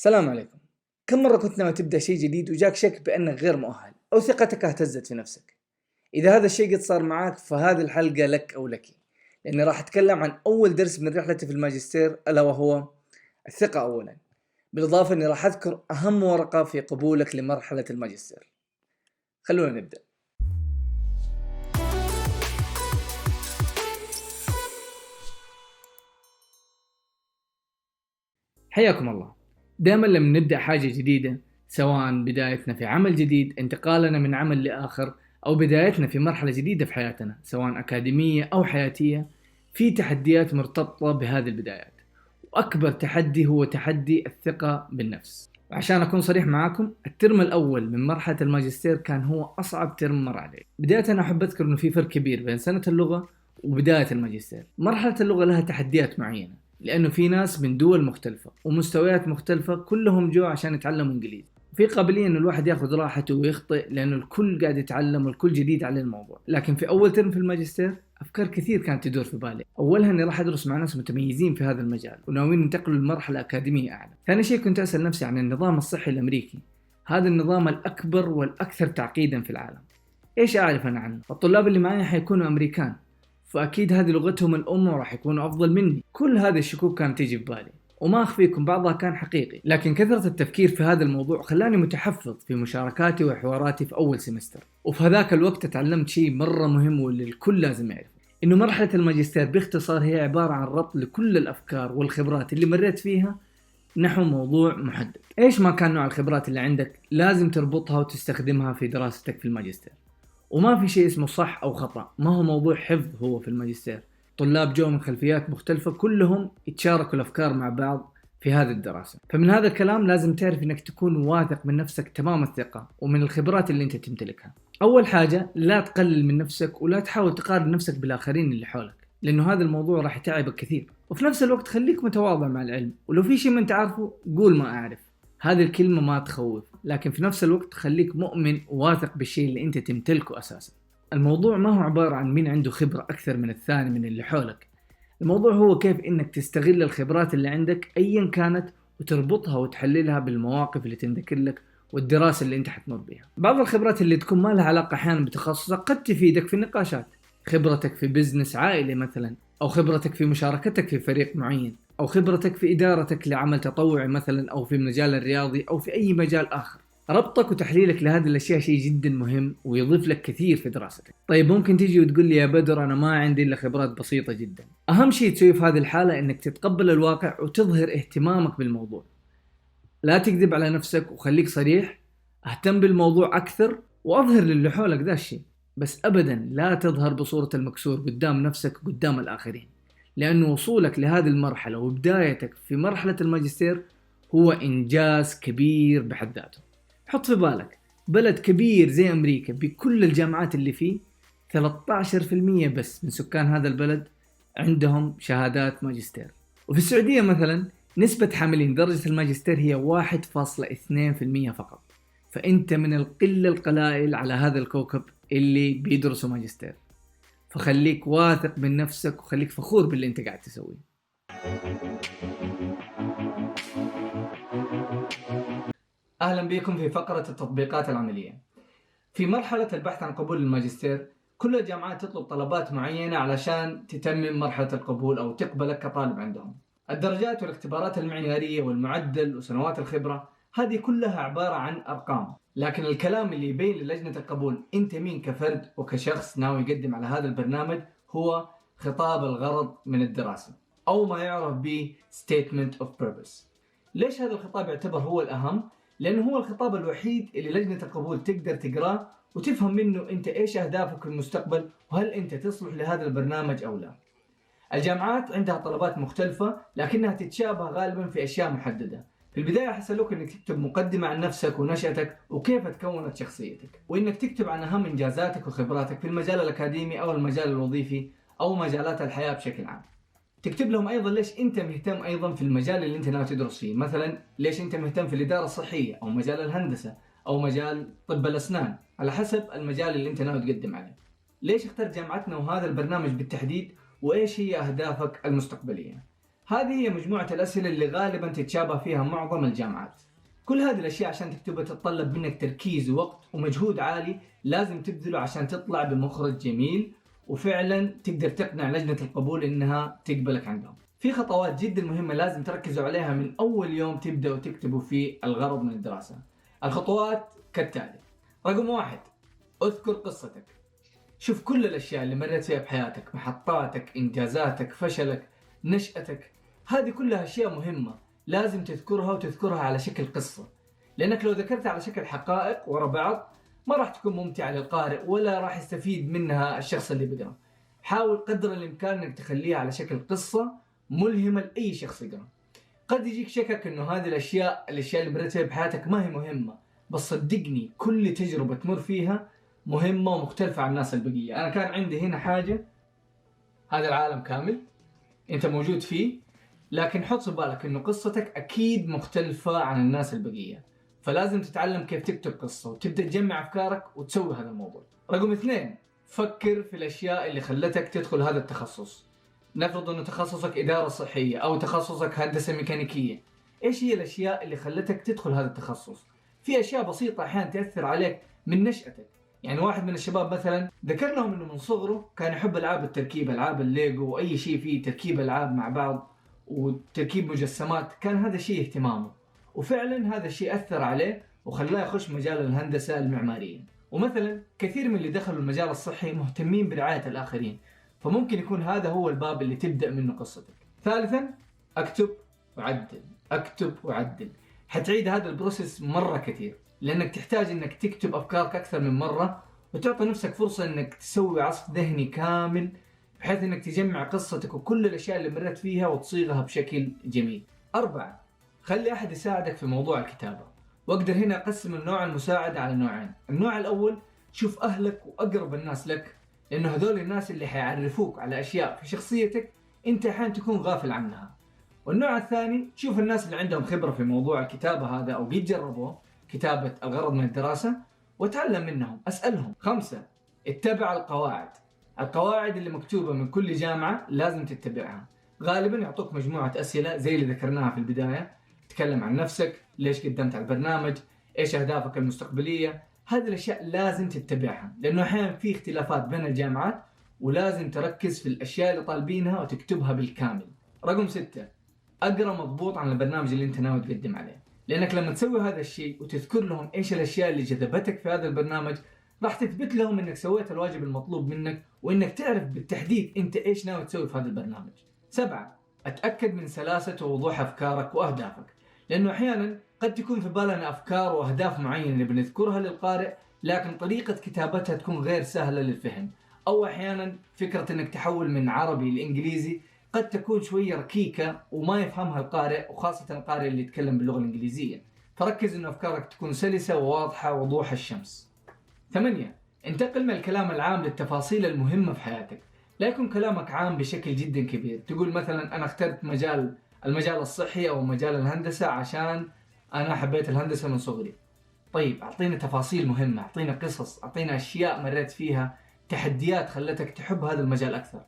السلام عليكم. كم مرة كنت ناوي تبدأ شيء جديد وجاك شك بأنك غير مؤهل أو ثقتك اهتزت في نفسك؟ إذا هذا الشيء قد صار معاك فهذه الحلقة لك أو لك، لأني راح أتكلم عن أول درس من رحلتي في الماجستير ألا وهو الثقة أولا، بالإضافة أني راح أذكر أهم ورقة في قبولك لمرحلة الماجستير. خلونا نبدأ. حياكم الله. دائما لما نبدأ حاجة جديدة، سواء بدايتنا في عمل جديد، انتقالنا من عمل لآخر، أو بدايتنا في مرحلة جديدة في حياتنا سواء أكاديمية أو حياتية، في تحديات مرتبطة بهذه البدايات، وأكبر تحدي هو تحدي الثقة بالنفس. وعشان أكون صريح معاكم، الترم الأول من مرحلة الماجستير كان هو أصعب ترم مر علي. بداية أنا أحب أذكر أنه في فرق كبير بين سنة اللغة وبداية الماجستير. مرحلة اللغة لها تحديات معينة، لأنه في ناس من دول مختلفة ومستويات مختلفة كلهم جو عشان يتعلموا إنجليزي. في قابلية إنه الواحد ياخذ راحته ويخطئ، لأنه الكل قاعد يتعلم والكل جديد على الموضوع. لكن في أول ترم في الماجستير أفكار كثير كانت تدور في بالي. أولها إني راح أدرس مع ناس متميزين في هذا المجال وناويين ينتقلوا لمرحلة أكاديمية أعلى. ثاني شيء كنت أسأل نفسي عن النظام الصحي الأمريكي، هذا النظام الأكبر والأكثر تعقيدا في العالم. إيش أعرف أنا عنه؟ الطلاب اللي معي حيكونوا أمريكان، فأكيد هذه لغتهم الأم وراح يكونوا أفضل مني. كل هذه الشكوك كانت تيجي في بالي، وما أخفيكم بعضها كان حقيقي، لكن كثرة التفكير في هذا الموضوع خلاني متحفظ في مشاركاتي وحواراتي في أول سمستر. وفي هذاك الوقت تعلمت شيء مرة مهم واللي الكل لازم يعرفه، إنه مرحلة الماجستير باختصار هي عبارة عن ربط لكل الأفكار والخبرات اللي مريت فيها نحو موضوع محدد. إيش ما كان نوع الخبرات اللي عندك لازم تربطها وتستخدمها في دراستك في الماجستير. وما في شيء اسمه صح أو خطأ، ما هو موضوع حفظ هو في الماجستير. طلاب جو من خلفيات مختلفة كلهم يتشاركوا الأفكار مع بعض في هذه الدراسة. فمن هذا الكلام لازم تعرف أنك تكون واثق من نفسك تمام الثقة ومن الخبرات اللي أنت تمتلكها. أول حاجة، لا تقلل من نفسك ولا تحاول تقارن نفسك بالآخرين اللي حولك، لأنه هذا الموضوع راح يتعبك كثير. وفي نفس الوقت خليك متواضع مع العلم، ولو في شيء ما أنت عارفه قول ما أعرف. هذه الكلمة ما تخوف، لكن في نفس الوقت خليك مؤمن وواثق بالشيء اللي أنت تمتلكه أساسا. الموضوع ما هو عبارة عن مين عنده خبرة أكثر من الثاني من اللي حولك. الموضوع هو كيف إنك تستغل الخبرات اللي عندك أيا كانت وتربطها وتحللها بالمواقف اللي تنذكر لك والدراسة اللي أنت حتمر بها. بعض الخبرات اللي تكون ما لها علاقة أحيانا بتخصصك قد تفيدك في النقاشات، خبرتك في بزنس عائلي مثلا، أو خبرتك في مشاركتك في فريق معين، أو خبرتك في إدارتك لعمل تطوعي مثلا، أو في المجال الرياضي، أو في أي مجال آخر. ربطك وتحليلك لهذه الأشياء شيء جدا مهم ويضيف لك كثير في دراستك. طيب ممكن تيجي وتقول لي يا بدر أنا ما عندي إلا خبرات بسيطة جدا. أهم شيء تسويه في هذه الحالة إنك تتقبل الواقع وتظهر اهتمامك بالموضوع. لا تكذب على نفسك وخليك صريح، اهتم بالموضوع أكثر وأظهر للي حولك ذا الشيء، بس أبدا لا تظهر بصورة المكسور قدام نفسك وقدام الآخرين، لأنه وصولك لهذه المرحلة وبدايتك في مرحلة الماجستير هو إنجاز كبير بحد ذاته. حط في بالك بلد كبير زي أمريكا بكل الجامعات اللي فيه 13% بس من سكان هذا البلد عندهم شهادات ماجستير. وفي السعودية مثلا نسبة حاملين درجة الماجستير هي 1.2% فقط. فأنت من القلة القلائل على هذا الكوكب اللي بيدرسوا ماجستير. فخليك واثق من نفسك وخليك فخور باللي انت قاعد تسويه. أهلا بكم في فقرة التطبيقات العملية. في مرحلة البحث عن قبول الماجستير كل الجامعات تطلب طلبات معينة علشان تتمم مرحلة القبول أو تقبلك كطالب عندهم. الدرجات والاختبارات المعيارية والمعدل وسنوات الخبرة هذه كلها عبارة عن أرقام، لكن الكلام اللي يبين للجنة القبول أنت مين كفرد وكشخص ناوي يقدم على هذا البرنامج هو خطاب الغرض من الدراسة، أو ما يعرف ب Statement of Purpose. ليش هذا الخطاب يعتبر هو الأهم؟ لأنه هو الخطاب الوحيد اللي لجنة القبول تقدر تقراه وتفهم منه أنت إيش أهدافك في المستقبل وهل أنت تصلح لهذا البرنامج أو لا. الجامعات عندها طلبات مختلفة لكنها تتشابه غالبا في أشياء محددة. في البداية حسألوك أنك تكتب مقدمة عن نفسك ونشأتك وكيف تكونت شخصيتك، وأنك تكتب عن أهم إنجازاتك وخبراتك في المجال الأكاديمي أو المجال الوظيفي أو مجالات الحياة بشكل عام. تكتب لهم أيضا ليش أنت مهتم أيضا في المجال اللي أنت ناوي تدرس فيه، مثلا ليش أنت مهتم في الإدارة الصحية أو مجال الهندسة أو مجال طب الأسنان، على حسب المجال اللي أنت ناوي تقدم عليه. ليش اخترت جامعتنا وهذا البرنامج بالتحديد، وإيش هي أهدافك المستقبلية. هذه هي مجموعة الأسئلة اللي غالبا تتشابه فيها معظم الجامعات. كل هذه الأشياء عشان تكتبها تتطلب منك تركيز ووقت ومجهود عالي لازم تبذله عشان تطلع بمخرج جميل وفعلا تقدر تقنع لجنة القبول إنها تقبلك عندهم. في خطوات جدا مهمة لازم تركزوا عليها من أول يوم تبدأوا تكتبوا فيه الغرض من الدراسة. الخطوات كالتالي: رقم 1، اذكر قصتك. شوف كل الأشياء اللي مريت فيها بحياتك، محطاتك، إنجازاتك، فشلك، نشأتك، هذه كلها أشياء مهمة لازم تذكرها وتذكرها على شكل قصة، لأنك لو ذكرتها على شكل حقائق ورا بعض ما راح تكون ممتعة للقارئ ولا راح يستفيد منها الشخص اللي بيقرأ. حاول قدر الإمكان أنك تخليها على شكل قصة ملهمة لأي شخص يقرأ. قد يجيك شكك أنه هذه الأشياء اللي مريت فيها بحياتك ما هي مهمة، بس صدقني كل تجربة تمر فيها مهمة ومختلفة عن الناس البقية. أنا كان عندي هنا حاجة، هذا العالم كامل أنت موجود فيه، لكن حط في بالك أنه قصتك أكيد مختلفة عن الناس البقية، فلازم تتعلم كيف تكتب قصة وتبدأ تجمع أفكارك وتسوي هذا الموضوع. رقم 2، فكر في الأشياء اللي خلتك تدخل هذا التخصص. نفرض أنه تخصصك إدارة صحية أو تخصصك هندسة ميكانيكية. إيش هي الأشياء اللي خلتك تدخل هذا التخصص؟ في أشياء بسيطة أحيانا تأثر عليك من نشأتك. يعني واحد من الشباب مثلا ذكر لهم انه من صغره كان يحب العاب التركيب، العاب الليجو واي شيء فيه تركيب العاب مع بعض وتركيب مجسمات، كان هذا الشيء اهتمامه، وفعلا هذا الشيء اثر عليه وخلاه يخش مجال الهندسه المعماريه. ومثلا كثير من اللي دخلوا المجال الصحي مهتمين برعايه الاخرين، فممكن يكون هذا هو الباب اللي تبدا منه قصتك. ثالثا، اكتب وعدل. اكتب وعدل، حتعيد هذا البروسيس مره كثير لأنك تحتاج أنك تكتب أفكارك أكثر من مرة وتعطي نفسك فرصة أنك تسوي عصف ذهني كامل بحيث أنك تجمع قصتك وكل الأشياء اللي مرت فيها وتصيغها بشكل جميل. 4، خلي أحد يساعدك في موضوع الكتابة. وأقدر هنا أقسم النوع المساعدة على نوعين. النوع الأول، شوف أهلك وأقرب الناس لك، لأنه هذول الناس اللي حيعرفوك على أشياء في شخصيتك أنت أحيانا تكون غافل عنها. والنوع الثاني، شوف الناس اللي عندهم خبرة في موضوع الكتابة هذا أو قد جربوه كتابة الغرض من الدراسة وتعلم منهم، أسألهم. 5، اتبع القواعد. القواعد اللي مكتوبة من كل جامعة لازم تتبعها. غالبا يعطوك مجموعة أسئلة زي اللي ذكرناها في البداية، تكلم عن نفسك، ليش قدمت على البرنامج، إيش أهدافك المستقبلية. هذه الأشياء لازم تتبعها لأنه أحيانا في اختلافات بين الجامعات ولازم تركز في الأشياء اللي طالبينها وتكتبها بالكامل. رقم 6، أقرأ مضبوط عن البرنامج اللي أنت ناوي تقدم عليه، لأنك لما تسوي هذا الشيء وتذكر لهم إيش الأشياء اللي جذبتك في هذا البرنامج راح تثبت لهم إنك سويت الواجب المطلوب منك وإنك تعرف بالتحديد أنت إيش ناوي تسوي في هذا البرنامج. 7، أتأكد من سلاسة ووضوح أفكارك وأهدافك، لأنه أحيانا قد تكون في بالنا أفكار وأهداف معينة بنذكرها للقارئ لكن طريقة كتابتها تكون غير سهلة للفهم، أو أحيانا فكرة إنك تحول من عربي لإنجليزي قد تكون شوية ركيكة وما يفهمها القارئ، وخاصة القارئ اللي يتكلم باللغة الإنجليزية. فركز إنه أفكارك تكون سلسة وواضحة وضوح الشمس. 8، انتقل من الكلام العام للتفاصيل المهمة في حياتك. لا يكون كلامك عام بشكل جدا كبير، تقول مثلا أنا اخترت المجال الصحي أو مجال الهندسة عشان أنا حبيت الهندسة من صغري. طيب أعطينا تفاصيل مهمة، أعطينا قصص، أعطينا أشياء مريت فيها، تحديات خلتك تحب هذا المجال أكثر.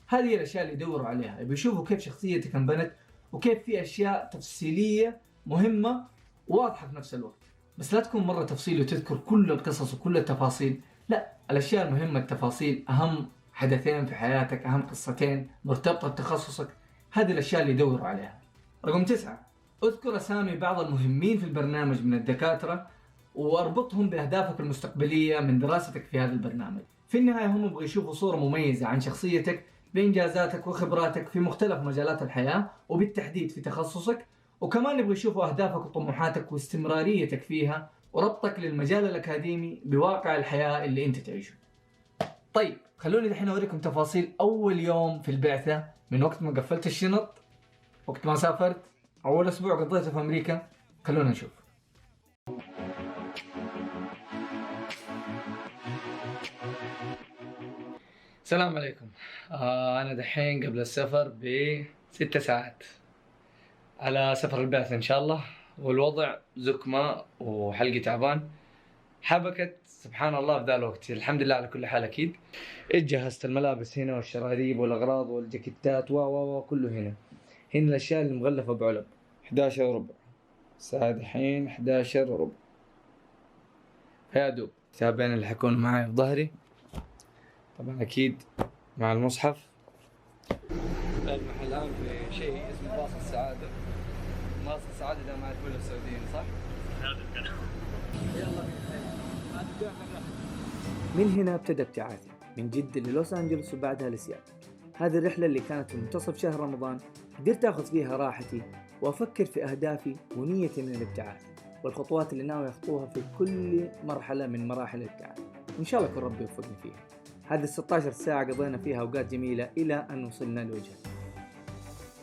هذه الأشياء اللي يدوروا عليها، بيشوفوا كيف شخصيتك انبنت وكيف في أشياء تفصيلية مهمة واضحة في نفس الوقت. بس لا تكون مرة تفصيل وتذكر كل القصص وكل التفاصيل، لا، الأشياء المهمة التفاصيل، أهم حدثين في حياتك، أهم قصتين مرتبطة بتخصصك، هذه الأشياء اللي يدوروا عليها. رقم 9، اذكر أسامي بعض المهمين في البرنامج من الدكاترة واربطهم بأهدافك المستقبلية من دراستك في هذا البرنامج. في النهاية هم يبغوا يشوفوا صورة مميزة عن شخصيتك بإنجازاتك وخبراتك في مختلف مجالات الحياة وبالتحديد في تخصصك، وكمان يبغوا يشوفوا أهدافك وطموحاتك واستمراريتك فيها وربطك للمجال الأكاديمي بواقع الحياة اللي أنت تعيشه. طيب خلوني الحين أوريكم تفاصيل أول يوم في البعثة، من وقت ما قفلت الشنط، وقت ما سافرت، أول أسبوع قضيته في أمريكا. خلونا نشوف. السلام عليكم. أنا دحين قبل السفر ب6 ساعات على سفر البعثة إن شاء الله، والوضع زكمة وحلقي تعبان، حبكت سبحان الله في ذا الوقت. الحمد لله على كل حال. أكيد جهزت الملابس هنا والشراريب والأغراض والجاكيتات كله هنا. هنا الأشياء اللي مغلفة بعلب. 11 وربع الساعة الحين 11 وربع. يا دوب كتابين اللي حيكونوا معي في ظهري طبعا أكيد مع المصحف. المحل الآن في شيء اسمه باص السعادة. باص السعادة ده مع كل السعوديين صح؟ من هنا ابتدى ابتعاثي من جدة للوس أنجلوس وبعدها لسياتل. هذه الرحلة اللي كانت في منتصف شهر رمضان قدرت أخذ فيها راحتي وأفكر في أهدافي ونيتي من الابتعاث والخطوات اللي ناوي أخطوها في كل مرحلة من مراحل الابتعاث، وإن شاء الله يكون ربي يوفقني فيها. هذه 16 ساعة قضينا فيها أوقات جميلة إلى أن وصلنا لوجهة.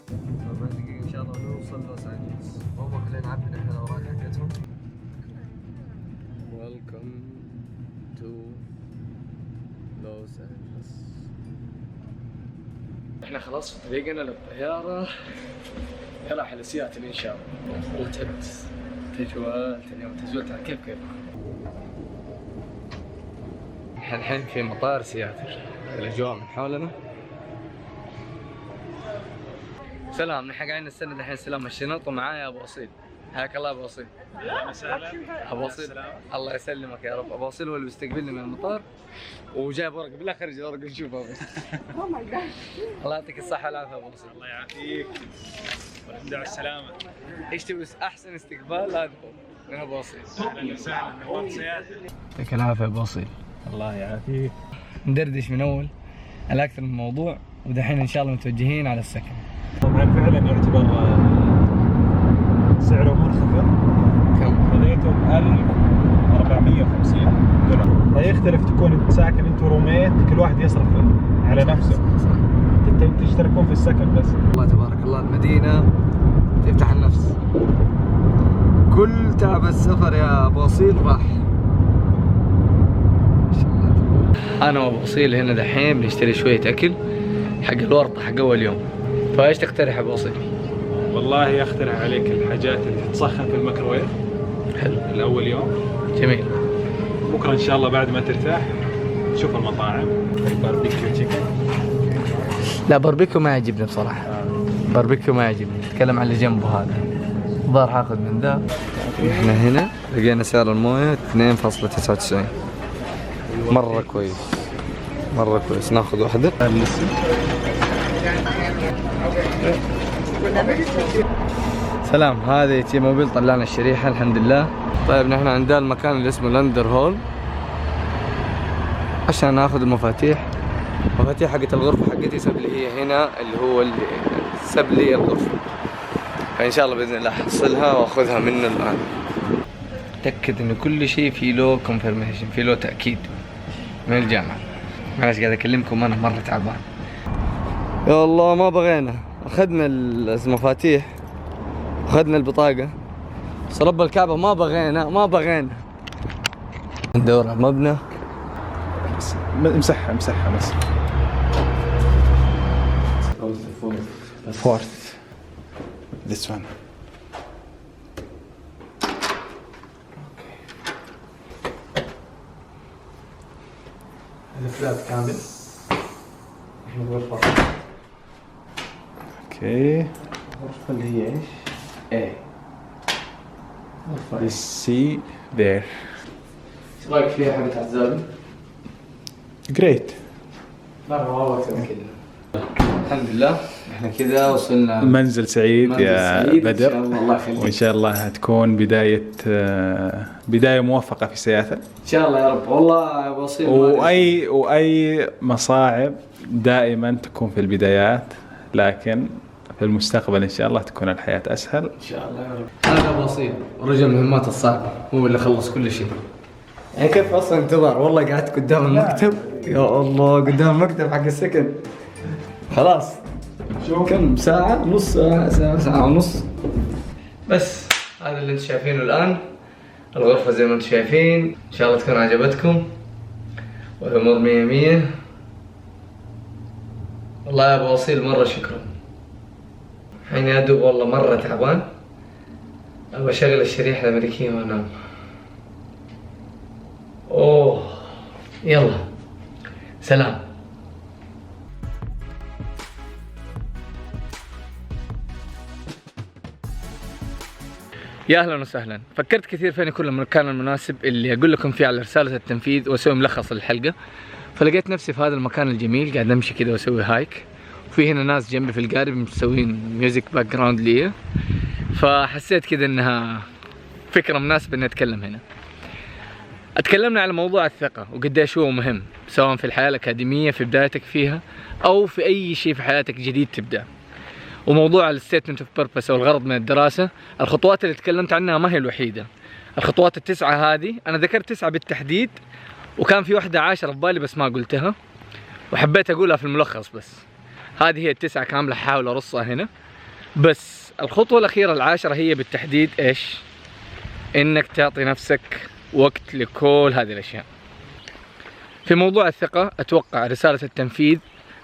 طبعا دقيقة إن شاء الله نوصل لوس أنجلوس. هم خلينا نعبي نحن الأوراق حقتهم. Welcome to Los Angeles. احنا خلاص في طريقنا للطيارة راح لسياتل إن شاء الله. وتعبت تجولت اليوم، تجولت على كيف احنا الحين في مطار سياتل. الأجواء من حولنا. سلام، نحن قاعدين نستنى الحين سلام الشنط ومعايا أبو أصيل. حياك الله أبو أصيل. أبو أصيل الله يسلمك يا رب. أبو أصيل هو اللي بيستقبلني من المطار وجايب ورق. بالله خرج ورق نشوفه. الله يعطيك الصحة والعافية أبو أصيل. الله يعافيك ونبدأ السلامة. ايش تبي أحسن استقبال هذا من أبو أصيل. أهلا وسهلا، نورت سياتل. يعطيك العافية أبو أصيل. الله يعافيك. ندردش من أول على أكثر من موضوع ودحين إن شاء الله متوجهين على السكن. طبعا فعلا يعتبر سعره منخفض. كم؟ خذيتهم 1450 دولار. يختلف تكون انت ساكن انت وروميت، كل واحد يصرف على نفسه. تشتركون في السكن بس. الله تبارك الله، المدينة تفتح النفس. كل تعب السفر يا أبو أصيل راح. أنا وأبو أصيل هنا دحين بنشتري شوية أكل حق الورطة حق أول يوم. فايش تقترح أبو أصيل؟ والله أقترح عليك الحاجات اللي تتسخن في الميكروويف. حلو. الأول يوم. جميل. بكرة إن شاء الله بعد ما ترتاح تشوف المطاعم. باربيكيو تشيكن. لا باربيكيو ما يعجبني بصراحة. باربيكيو ما يعجبني. نتكلم عن اللي جنبه هذا. الظاهر حاخذ من ذا. احنا هنا لقينا سعر الموية 2.99. مرة كويس. مرة كويس. ناخذ واحدة. سلام، هذه تي موبيل طلعنا الشريحة الحمد لله. طيب نحن عندنا المكان اللي اسمه لندر هول عشان ناخذ المفاتيح. مفاتيح حقت الغرفة حقتي سب لي هي هنا، اللي هو اللي سب لي الغرفة. فإن شاء الله بإذن الله حصلها وأخذها منه الآن. تأكد إن كل شيء في له كونفيرميشن، في له تأكيد من الجامعة. معلش قاعد أكلمكم أنا مرة تعبان. يا الله ما بغينا. أخذنا المفاتيح، أخذنا البطاقة، بس رب الكعبة ما بغينا. ندور على المبنى. امسحها بس. Fourth. This one. الفلات كامل. اوكي. الغرفة اللي هي ايش؟ ايه. You see there. ايش رايك فيها حبة عزابي؟ Great. مرة وقت كذا. الحمد لله احنا كذا وصلنا منزل سعيد يا بدر. الله يخليك. وإن شاء الله هتكون بداية موفقة في سياتل. إن شاء الله يا رب. والله بصير. وأي مصاعب دائما تكون في البدايات، لكن في المستقبل إن شاء الله تكون الحياة أسهل. إن شاء الله يا رب. هذا بسيط ورجل المهمات الصعبة، هو اللي خلص كل شيء. يعني كيف أصلا انتظار؟ والله قعدت قدام المكتب. يا الله قدام المكتب حق السكن. خلاص. كم ساعة؟ نص ساعة، ساعة ونص. بس هذا اللي انتم شايفينه الآن. الغرفة زي ما انتم شايفين. إن شاء الله تكون عجبتكم والأمور 100. والله يا أبو أصيل مرة شكرا. الحين يا دوب والله مرة تعبان. أبغى أشغل الشريحة الأمريكية وأنام. أوه يلا سلام. يا اهلا وسهلا. فكرت كثير فين يكون المكان المناسب اللي اقول لكم فيه على رسالة التنفيذ واسوي ملخص للحلقة. فلقيت نفسي في هذا المكان الجميل قاعد امشي كذا واسوي هايك، وفي هنا ناس جنبي في القارب مسوين ميوزك باك جراوند لي، فحسيت كذا انها فكرة مناسبة اني اتكلم هنا. اتكلمنا على موضوع الثقة وقديش هو مهم، سواء في الحياة الأكاديمية في بدايتك فيها أو في أي شيء في حياتك جديد تبدأ. وموضوع الستيتمنت اوف بيربس أو الغرض من الدراسة، الخطوات اللي تكلمت عنها ما هي الوحيدة. الخطوات التسعة هذه أنا ذكرت 9 بالتحديد، وكان في واحدة 10 في بالي بس ما قلتها، وحبيت أقولها في الملخص. بس هذه هي ال9 كاملة، حاول أرصها هنا. بس الخطوة الأخيرة ال10 هي بالتحديد إيش؟ إنك تعطي نفسك وقت لكل هذه الأشياء. في موضوع الثقة أتوقع رسالة التنفيذ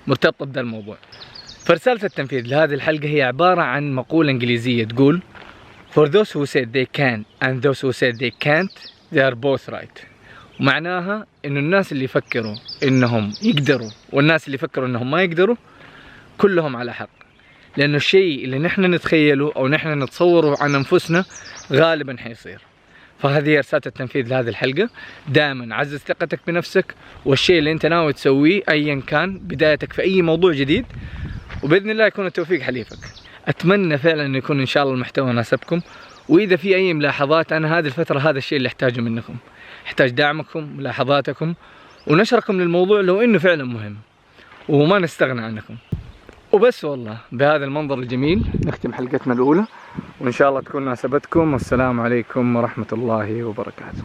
مرتبطة بهذا الموضوع. فرسالة التنفيذ لهذه الحلقة هي عبارة عن مقولة إنجليزية تقول For those who said they can and those who said they can't they are both right. ومعناها إنه الناس اللي يفكروا إنهم يقدروا والناس اللي يفكروا إنهم ما يقدروا كلهم على حق، لأنه الشيء اللي نحن نتخيله أو نحن نتصوره عن أنفسنا غالبا حيصير. فهذه رسالة التنفيذ لهذه الحلقة. دائما عزز ثقتك بنفسك والشيء اللي انت ناوي تسويه ايا كان بدايتك في اي موضوع جديد، وباذن الله يكون التوفيق حليفك. اتمنى فعلا انه يكون ان شاء الله المحتوى ناسبكم، واذا في اي ملاحظات انا هذه الفترة هذا الشيء اللي احتاجه منكم، احتاج دعمكم ملاحظاتكم ونشركم للموضوع لو انه فعلا مهم، وما نستغنى عنكم. وبس والله بهذا المنظر الجميل نختم حلقتنا الأولى، وإن شاء الله تكون ناسبتكم. والسلام عليكم ورحمة الله وبركاته.